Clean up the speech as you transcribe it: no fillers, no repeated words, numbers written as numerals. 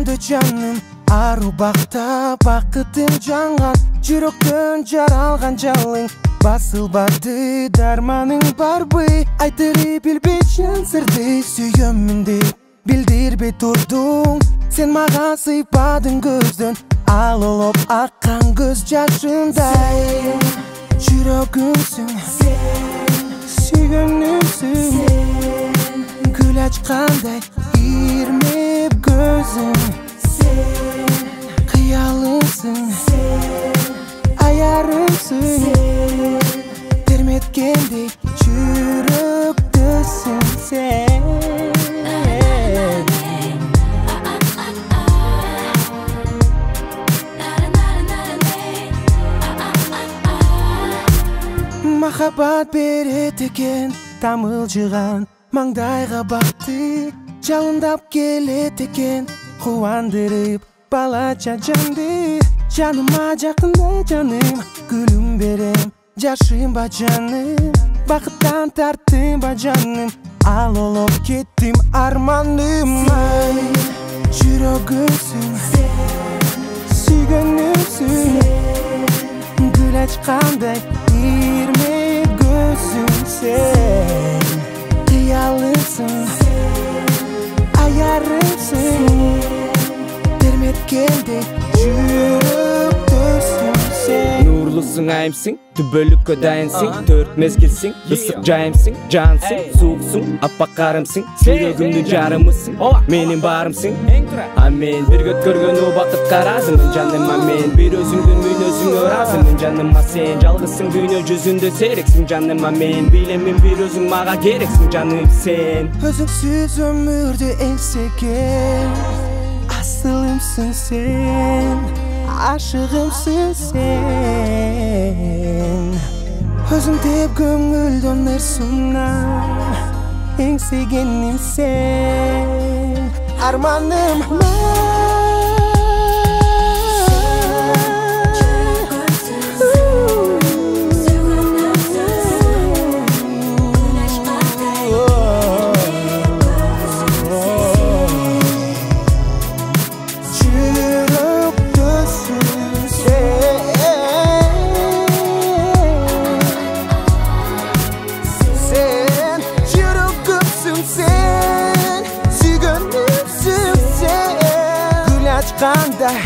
жүрүүдө жаным, ару бакта бакытым жаңган, жүрөктөн жаралган жалың. Басылбады дарманың барбы, айтырып билбейчен сырды, сүйөмүн деп билдирбей турдуң. Сен мага сыйпадың көздөн, алылып аккан көз жашындай. Жүрөгүмсүң сен, сүйгөнүмсүң, гүл ачкандай ирмеп көзүң. Сен кыялымсың, аярымсың, терметкендей жүрөктөсүң сен. Махаббат берет экен, тамылжыган маңдайга бакты, жалындап келет экен, кубандырып балача жанды. Жаныма жакында жаным, гүлүм берем, жашынба жаным, бакыттан тарттым ба жаным, алып кеттим арманым. Жүрөгүмсүң сүйгөнүмсүң, гүл ачкандай ирмеп көзүң. Сен кыялымсың, аярымсың, терметкендей жүрөктөсүң сен. Нурлусуң айымсың, түбөлүккө дайынсың, төрт мезгилсиң, ысык жайымсың, жансың, сууксуң, аппак карымсың, жүрөгүмдүн жарымысың, менин барымсың. Амен, бир көткөргөн убакытка ыраазымын жаным, амен, бир өзүңдүн мүнөзүңө ыраазымын жаным, сен жалгызсың дүйнө жүзүндө серексиң жаным, амен, билемин бир өзүң мага керексиң жаным сен. Өзүңсүз өмүрдү эңсеген асылымсың сен, ашыгымсың сен. Өзүң деп көңүлдөн ырсына эңсегеним сен, арманым. Сүйгөнүмсүң сен, гүл ачкандай